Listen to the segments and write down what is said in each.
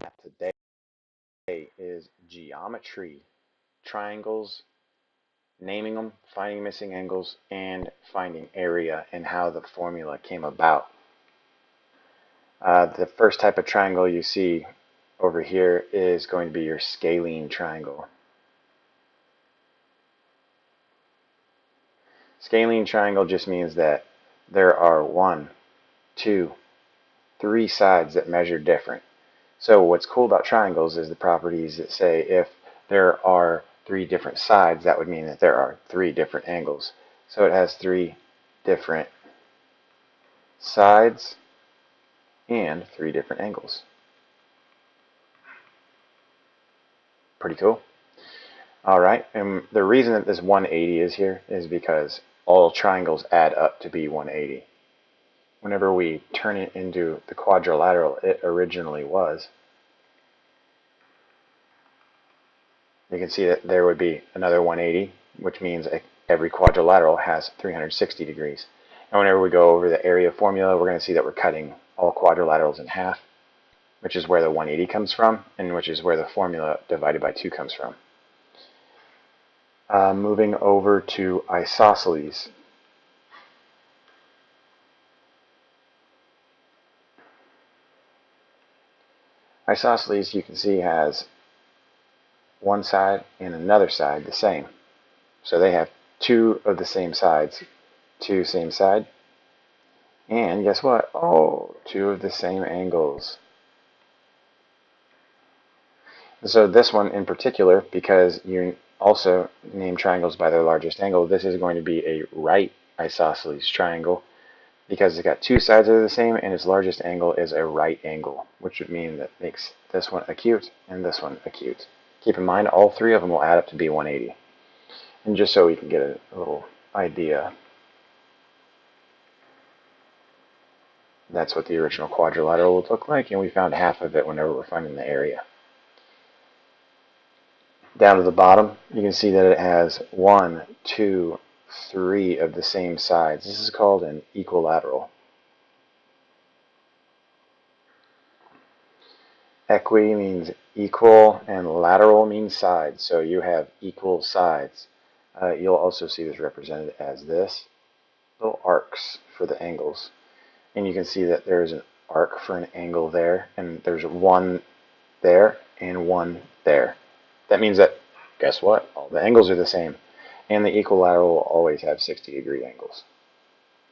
today is geometry, triangles, naming them, finding missing angles, and finding area and how the formula came about. The first type of triangle you see over here is going to be your scalene triangle. Scalene triangle just means that there are 1, 2, 3 sides that measure different. So what's cool about triangles is the properties that say if there are 3 different sides, that would mean that there are 3 different angles. So it has 3 different sides and 3 different angles. Pretty cool. Alright, and the reason that this 180 is here is because all triangles add up to be 180. Whenever we turn it into the quadrilateral it originally was, you can see that there would be another 180, which means every quadrilateral has 360 degrees. And whenever we go over the area formula, we're going to see that we're cutting all quadrilaterals in half, which is where the 180 comes from, and which is where the formula divided by 2 comes from. Moving over to isosceles. Isosceles, you can see, has one side and another side the same. So they have 2 of the same sides, 2 same side, and guess what? Oh, 2 of the same angles. So this one in particular, because you also name triangles by their largest angle, this is going to be a right isosceles triangle because it's got 2 sides that are the same and its largest angle is a right angle, which would mean that makes this one acute and this one acute. Keep in mind all 3 of them will add up to be 180. And just so we can get a little idea, that's what the original quadrilateral would look like, and we found half of it whenever we're finding the area. Down to the bottom, you can see that it has 1, 2, 3 of the same sides. This is called an equilateral. Equi means equal and lateral means sides, so you have equal sides. You'll also see this represented as this, little arcs for the angles. And you can see that there's an arc for an angle there, and there's 1 there and 1 there. That means that, guess what? All the angles are the same. And the equilateral will always have 60-degree angles.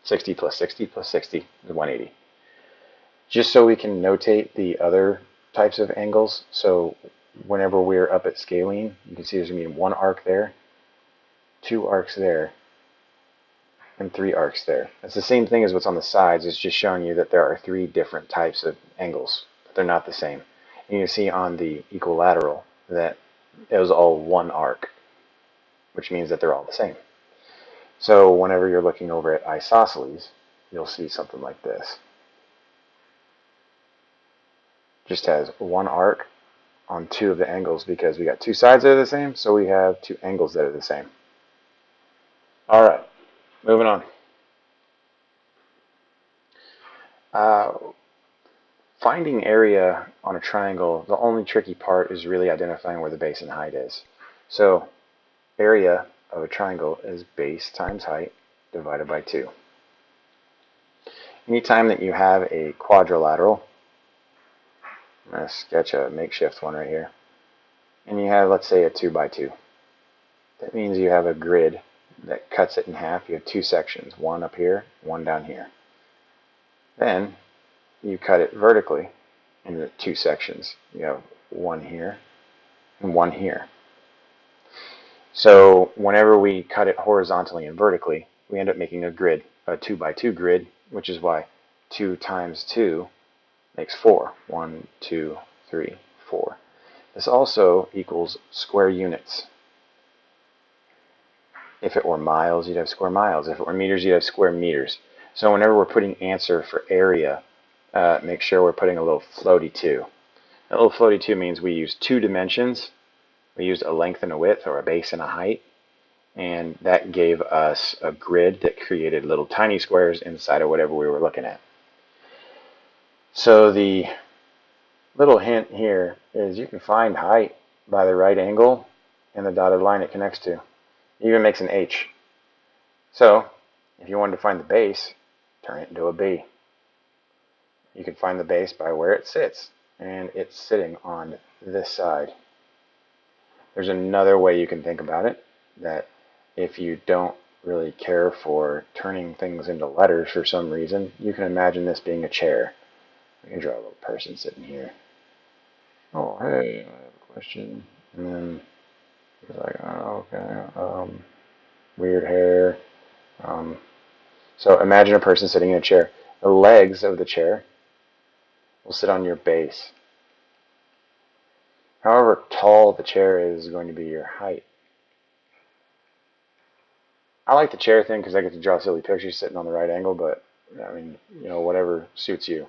60 plus 60 plus 60 is 180. Just so we can notate the other types of angles, so whenever we're up at scalene, you can see there's going to be 1 arc there, 2 arcs there, and 3 arcs there. It's the same thing as what's on the sides. It's just showing you that there are 3 different types of angles, but they're not the same. And you see on the equilateral that it was all 1 arc, which means that they're all the same. So whenever you're looking over at isosceles, you'll see something like this. Just has 1 arc on 2 of the angles because we got 2 sides that are the same, so we have 2 angles that are the same. Alright, moving on. Finding area on a triangle, the only tricky part is really identifying where the base and height is. So area of a triangle is base times height divided by 2. Anytime that you have a quadrilateral, I'm going to sketch a makeshift one right here, and you have, let's say, a 2 by 2. That means you have a grid that cuts it in half. You have 2 sections, 1 up here, 1 down here. Then you cut it vertically into 2 sections. You have 1 here and 1 here. So whenever we cut it horizontally and vertically, we end up making a grid, a 2 by 2 grid, which is why 2 times 2 makes 4. 1, 2, 3, 4. This also equals square units. If it were miles, you'd have square miles. If it were meters, you'd have square meters. So whenever we're putting answer for area, make sure we're putting a little floaty 2. A little floaty 2 means we use 2 dimensions. We used a length and a width, or a base and a height, and that gave us a grid that created little tiny squares inside of whatever we were looking at. So the Little hint here is you can find height by the right angle and the dotted line it connects to. It even makes an H. So if you wanted to find the base, turn it into a B. You can find the base by where it sits, and it's sitting on this side. There's another way you can think about it, that if you don't really care for turning things into letters for some reason, you can imagine this being a chair. We can draw a little person sitting here. Oh, hey, I have a question. And then he's like, oh, okay, weird hair. So imagine a person sitting in a chair. The legs of the chair will sit on your base. However tall the chair is going to be your height. I like the chair thing because I get to draw silly pictures sitting on the right angle, but I mean, whatever suits you.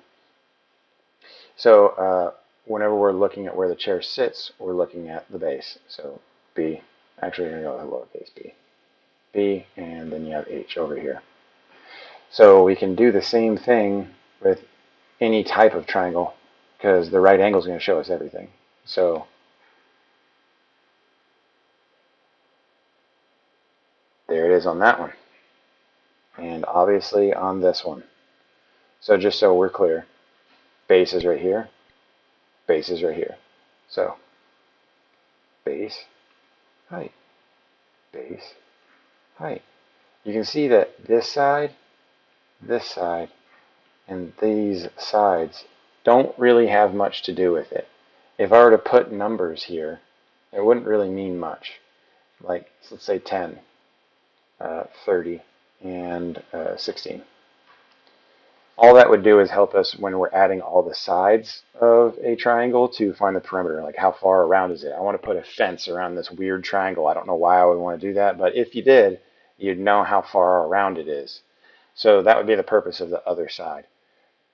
So whenever we're looking at where the chair sits, we're looking at the base. So B, actually you're going to go lowercase b. B, and then you have H over here. So we can do the same thing with any type of triangle because the right angle is going to show us everything. So there it is on that one. And obviously on this one. So just so we're clear, base is right here, base is right here. So base, height, base, height. You can see that this side, and these sides don't really have much to do with it. If I were to put numbers here, it wouldn't really mean much. Like, let's say 10, 30, and 16. All that would do is help us when we're adding all the sides of a triangle to find the perimeter, like how far around is it. I want to put a fence around this weird triangle. I don't know why I would want to do that, but if you did, you'd know how far around it is. So that would be the purpose of the other side.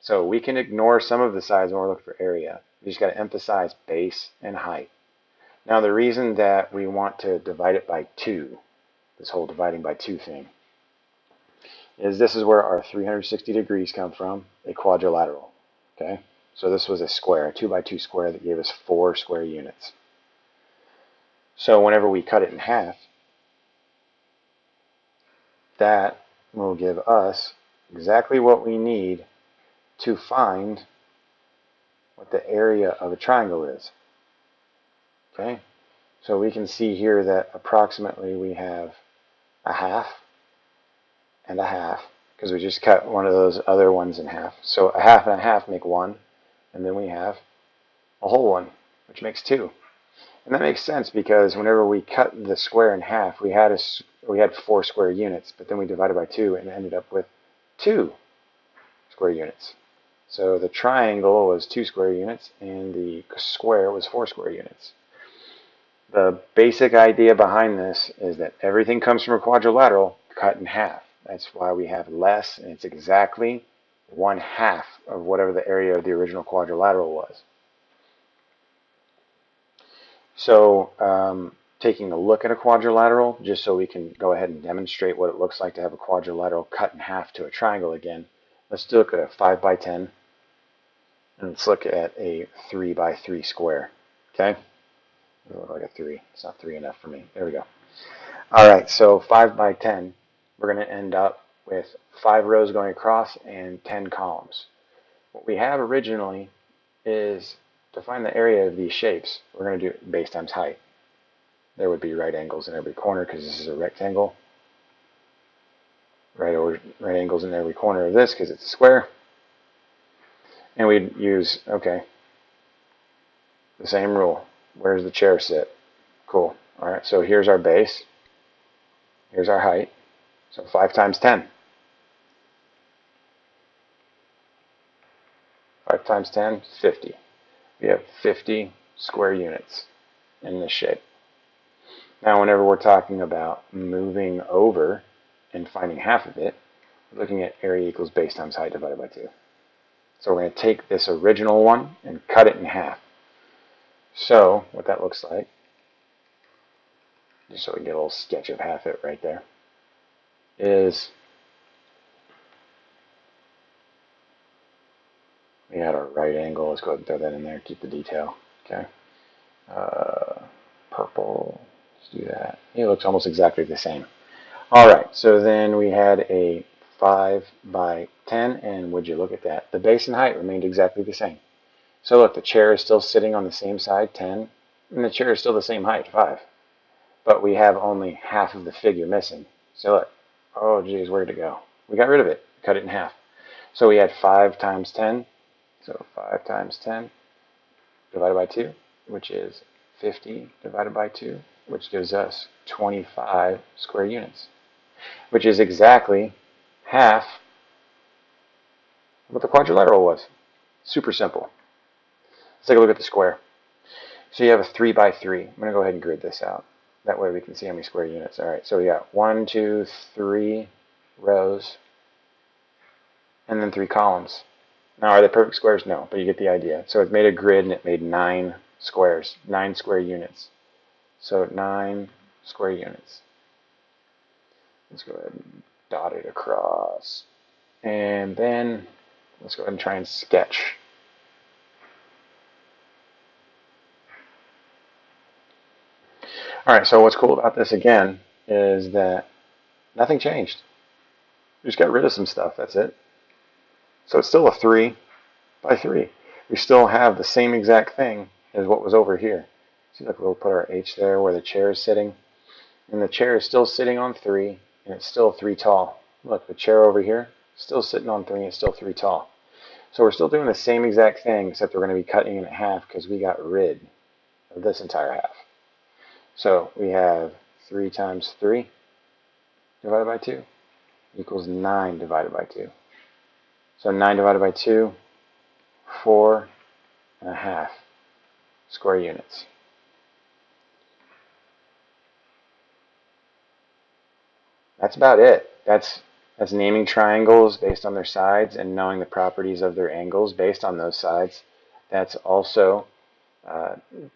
So we can ignore some of the sides when we're looking for area. We just got to emphasize base and height. Now the reason that we want to divide it by 2, this whole dividing by 2 thing, is this is where our 360 degrees come from, a quadrilateral. Okay, so this was a square, a 2 by 2 square that gave us 4 square units. So whenever we cut it in half, that will give us exactly what we need to find what the area of a triangle is. Okay, so we can see here that approximately we have a half and a half, because we just cut one of those other ones in half. So a half and a half make 1, and then we have a whole one, which makes 2. And that makes sense because whenever we cut the square in half, we had 4 square units, but then we divided by 2 and ended up with 2 square units. So the triangle was 2 square units, and the square was 4 square units. The basic idea behind this is that everything comes from a quadrilateral cut in half. That's why we have less, and it's exactly 1/2 of whatever the area of the original quadrilateral was. So taking a look at a quadrilateral, just so we can go ahead and demonstrate what it looks like to have a quadrilateral cut in half to a triangle again, let's look at a 5 by 10, and let's look at a 3 by 3 square. Okay? It looks like a 3. It's not 3 enough for me. There we go. All right, so 5 by 10, we're going to end up with 5 rows going across and 10 columns. What we have originally is to find the area of these shapes, we're going to do base times height. There would be right angles in every corner because this is a rectangle. Right angles in every corner of this because it's a square. And we'd use, okay, the same rule. Where does the chair sit? Cool. All right, so here's our base. Here's our height. So 5 times 10. 5 times 10, 50. We have 50 square units in this shape. Now, whenever we're talking about moving over and finding half of it, we're looking at area equals base times height divided by 2. So we're going to take this original one and cut it in half. So what that looks like, just so we get a little sketch of half it right there, is We had our right angle. Let's go ahead and throw that in there. Keep the detail. Okay. Purple. Let's do that. It looks almost exactly the same. All right. So then we had a 5 by 10, and would you look at that? The base and height remained exactly the same. So look, the chair is still sitting on the same side, 10, and the chair is still the same height, 5. But we have only half of the figure missing. So look, oh geez, where'd it go? We got rid of it, cut it in half. So we had 5 times 10, so 5 times 10 divided by 2, which is 50 divided by 2, which gives us 25 square units, which is exactly half what the quadrilateral was. Super simple. Let's take a look at the square. So you have a 3 by 3. I'm going to go ahead and grid this out. That way we can see how many square units. All right, so we got 1, 2, 3 rows, and then 3 columns. Now, are they perfect squares? No, but you get the idea. So it made a grid, and it made 9 squares, 9 square units. So 9 square units. Let's go ahead and dot it across. And then let's go ahead and try and sketch. All right, so what's cool about this again is that nothing changed. We just got rid of some stuff, that's it. So it's still a 3 by 3. We still have the same exact thing as what was over here. See, look, we'll put our H there where the chair is sitting. And the chair is still sitting on 3, and it's still 3 tall. Look, the chair over here, still sitting on 3, and it's still 3 tall. So we're still doing the same exact thing, except we're going to be cutting it in half because we got rid of this entire half. So we have 3 times 3 divided by 2 equals 9 divided by 2. So 9 divided by 2, 4.5 square units. That's about it. That's naming triangles based on their sides and knowing the properties of their angles based on those sides. That's also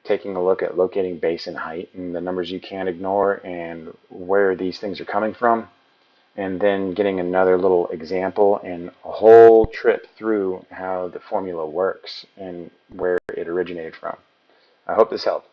taking a look at locating base and height and the numbers you can't ignore and where these things are coming from, and then getting another little example and a whole trip through how the formula works and where it originated from. I hope this helped.